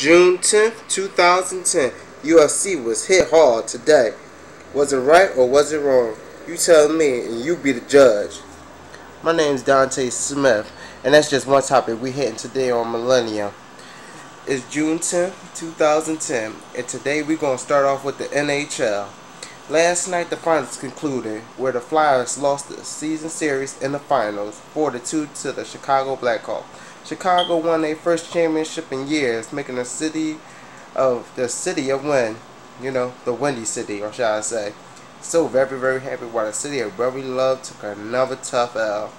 June 10th, 2010. UFC was hit hard today. Was it right or was it wrong? You tell me and you be the judge. My name's Dante Smith, and that's just one topic we hitting today on Millennium. It's June 10th, 2010, and today we're going to start off with the NHL. Last night the finals concluded, where the Flyers lost the season series in the finals 4-2 to the Chicago Blackhawks. Chicago won their first championship in years, making the city of Win, the Windy City, or shall I say. So very, very happy while the city of Brotherly Love took another tough L.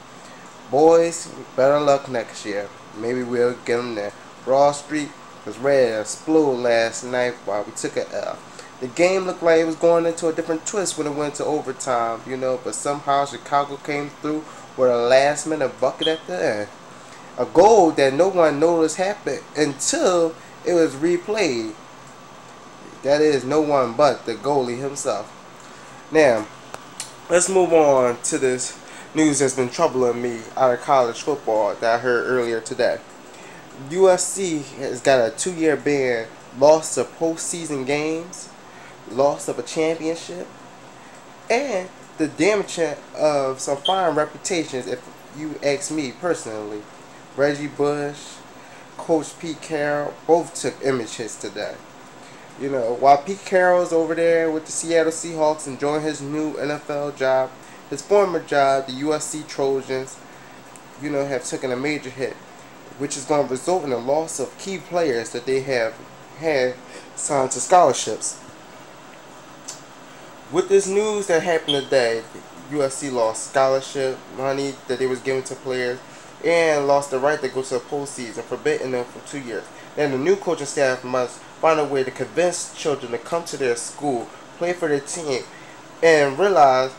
Boys, better luck next year. Maybe we'll get them there. Broad Street was ready to explode last night while we took an L. The game looked like it was going into a different twist when it went to overtime, but somehow Chicago came through with a last-minute bucket at the end. A goal that no one noticed happened until it was replayed. That is, no one but the goalie himself. Now, let's move on to this news that's been troubling me out of college football that I heard earlier today. USC has got a 2-year ban, loss of postseason games, loss of a championship, and the damaging of some fine reputations, if you ask me personally. Reggie Bush, Coach Pete Carroll, both took image hits today. While Pete Carroll's over there with the Seattle Seahawks enjoying his new NFL job, his former job, the USC Trojans, have taken a major hit, which is going to result in the loss of key players that they have had signed to scholarships. With this news that happened today, USC lost scholarship money that they was giving to players and lost the right to go to the postseason, forbidding them for 2 years. Then the new coaching staff must find a way to convince children to come to their school, play for their team, and realize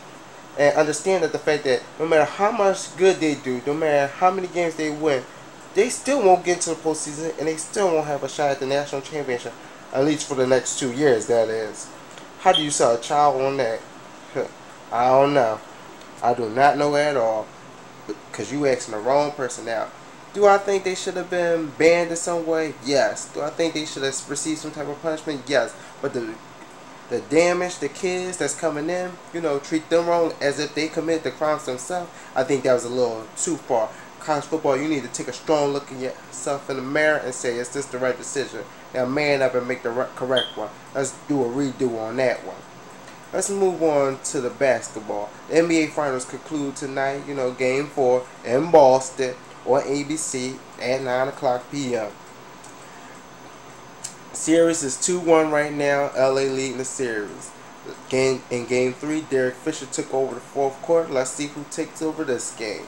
and understand that the fact that no matter how much good they do, no matter how many games they win, they still won't get to the postseason and they still won't have a shot at the national championship, at least for the next 2 years, that is. How do you sell a child on that? I don't know. I do not know at all. Because you asking the wrong person now. Do I think they should have been banned in some way? Yes. Do I think they should have received some type of punishment? Yes. But the damage, the kids that's coming in, treat them wrong as if they commit the crimes themselves, I think that was a little too far. College football, you need to take a strong look at yourself in the mirror and say, is this the right decision? Now man up and make the correct one. Let's do a redo on that one. Let's move on to the basketball. The NBA Finals conclude tonight, Game 4 in Boston on ABC at 9 o'clock p.m. Series is 2-1 right now. LA leading the series. In Game 3, Derek Fisher took over the fourth quarter. Let's see who takes over this game.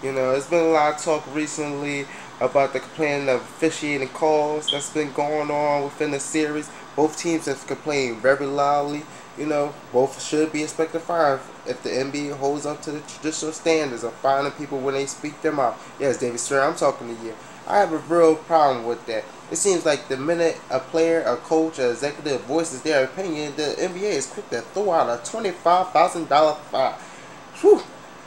There's been a lot of talk recently about the complaining of officiating calls that's been going on within the series. Both teams have complained very loudly. Both should be expected to fire if the NBA holds up to the traditional standards of firing people when they speak their mouth. Yes, David Stern, I'm talking to you. I have a real problem with that. It seems like the minute a player, a coach, an executive voices their opinion, the NBA is quick to throw out a $25,000 fine. Whew.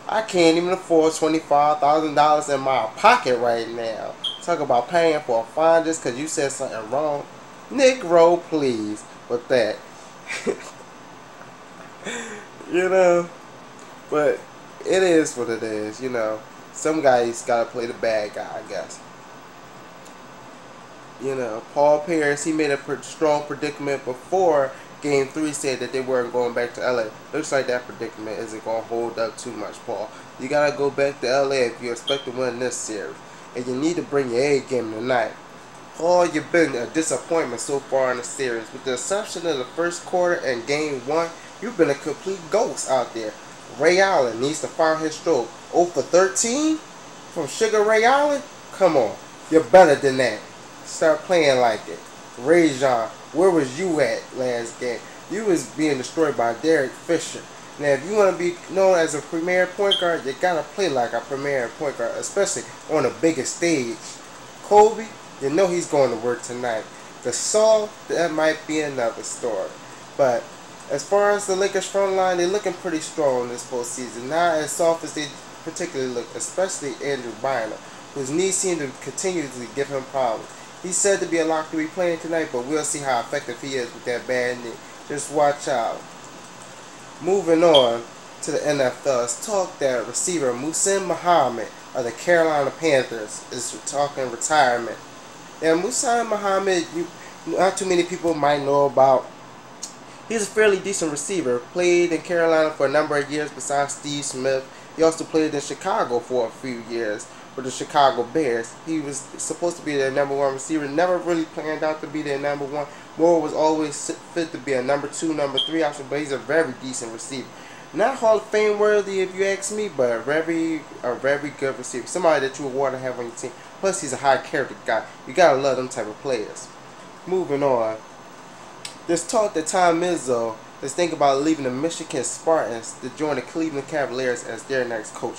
I can't even afford $25,000 in my pocket right now. Talk about paying for a fine just because you said something wrong. Negro, please, with that. But it is what it is, Some guys gotta play the bad guy, I guess. Paul Pierce, he made a strong predicament before Game 3, said that they weren't going back to LA. Looks like that predicament isn't going to hold up too much, Paul. You got to go back to LA if you expect to win this series. And you need to bring your A game tonight. Paul, you've been a disappointment so far in the series. With the exception of the first quarter and Game 1, you've been a complete ghost out there. Ray Allen needs to find his stroke. 0 for 13 from Sugar Ray Allen? Come on. You're better than that. Start playing like it. Ray Jean, where was you at last game? You was being destroyed by Derek Fisher. Now, if you want to be known as a premier point guard, you got to play like a premier point guard, especially on the biggest stage. Kobe, he's going to work tonight. Gasol, that might be another story. But as far as the Lakers front line, they're looking pretty strong this postseason. Not as soft as they particularly look, especially Andrew Bynum, whose knees seem to continuously give him problems. He's said to be a lock to be playing tonight, but we'll see how effective he is with that bad knee. Just watch out. Moving on to the NFL, let's talk that receiver Muhsin Muhammad of the Carolina Panthers is talking retirement. Now, Muhsin Muhammad, not too many people might know about. He's a fairly decent receiver. Played in Carolina for a number of years besides Steve Smith. He also played in Chicago for a few years with the Chicago Bears. He was supposed to be their #1 receiver. Never really planned out to be their #1. More was always fit to be a #2, #3 option, but he's a very decent receiver. Not Hall of Fame worthy if you ask me, but a very good receiver. Somebody that you would want to have on your team. Plus, he's a high character guy. You gotta love them type of players. Moving on. There's talk that Tom Izzo is thinking about leaving the Michigan Spartans to join the Cleveland Cavaliers as their next coach.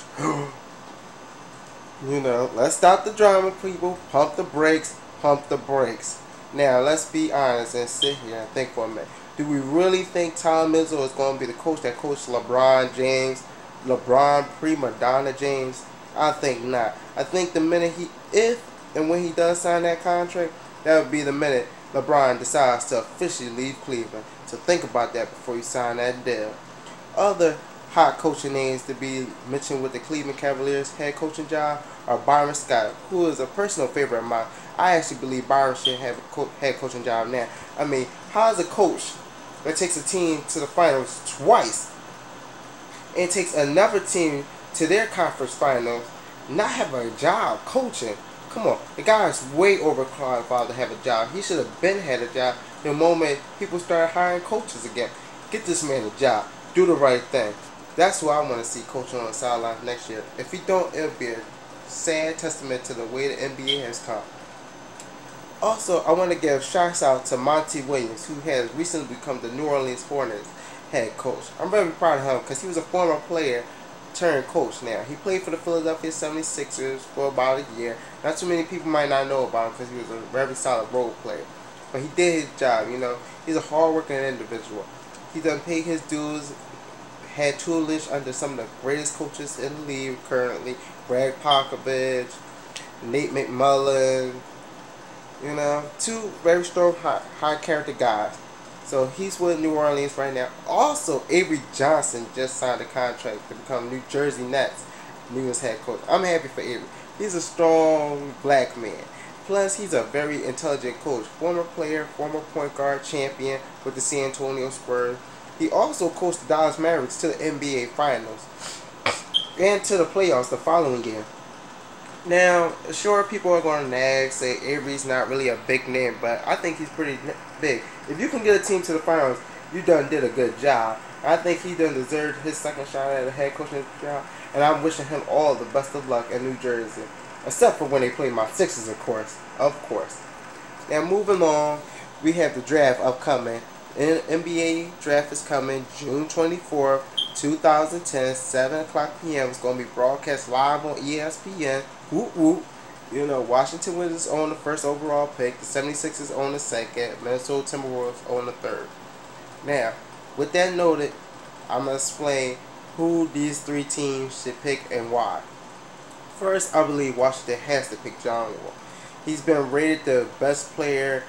Let's stop the drama, people. Pump the brakes. Pump the brakes. Now, let's be honest and sit here and think for a minute. Do we really think Tom Izzo is going to be the coach that coached LeBron James, LeBron prima donna James? I think not. I think the minute if and when he does sign that contract, that would be the minute LeBron decides to officially leave Cleveland. So think about that before you sign that deal. Other hot coaching names to be mentioned with the Cleveland Cavaliers head coaching job are Byron Scott, who is a personal favorite of mine. I actually believe Byron should have a head coaching job now. I mean, how is a coach that takes a team to the finals twice and takes another team to their conference finals not have a job coaching? Come on, the guy is way overqualified to have a job. He should have been had a job the moment people started hiring coaches again. Get this man a job. Do the right thing. That's who I want to see coaching on the sidelines next year. If he don't, it'll be a sad testament to the way the NBA has come. Also, I want to give shouts out to Monty Williams, who has recently become the New Orleans Hornets head coach. I'm very proud of him because he was a former player turned coach now. He played for the Philadelphia 76ers for about a year. Not too many people might not know about him because he was a very solid role player. But he did his job, He's a hard-working individual. He done paid his dues, had tutelage under some of the greatest coaches in the league currently. Greg Popovich, Nate McMillan, two very strong, high character guys. So he's with New Orleans right now. Also, Avery Johnson just signed a contract to become New Jersey Nets newest head coach. I'm happy for Avery. He's a strong black man. Plus, he's a very intelligent coach. Former player, former point guard, champion with the San Antonio Spurs. He also coached the Dallas Mavericks to the NBA Finals and to the playoffs the following year. Now, sure, people are going to nag, say Avery's not really a big name, but I think he's pretty big. If you can get a team to the finals, you done did a good job. I think he done deserved his second shot at a head coaching job, and I'm wishing him all the best of luck in New Jersey. Except for when they play my Sixers, of course. Now, moving on, we have the draft upcoming. NBA draft is coming June 24th, 2010, 7 o'clock p.m. It's going to be broadcast live on ESPN. Whoop whoop. Washington Wizards own the first overall pick. The 76ers own the second. Minnesota Timberwolves own the third. Now, with that noted, I'm going to explain who these three teams should pick and why. First, I believe Washington has to pick John Wall. He's been rated the best player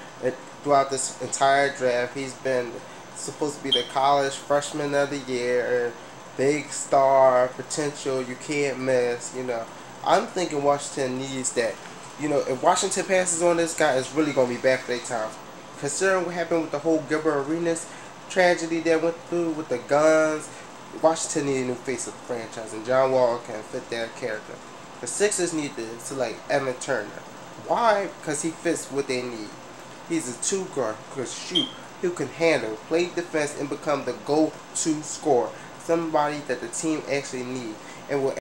throughout this entire draft. He's been supposed to be the college freshman of the year, big star, potential, you can't miss, I'm thinking Washington needs that. If Washington passes on this guy, it's really going to be bad for their time. Considering what happened with the whole Gilbert Arenas tragedy that went through with the guns, Washington needs a new face of the franchise, and John Wall can fit that character. The Sixers need to select Evan Turner. Why? Because he fits what they need. He's a two-guard who can shoot, who can handle, play defense, and become the go-to scorer. Somebody that the team actually needs and will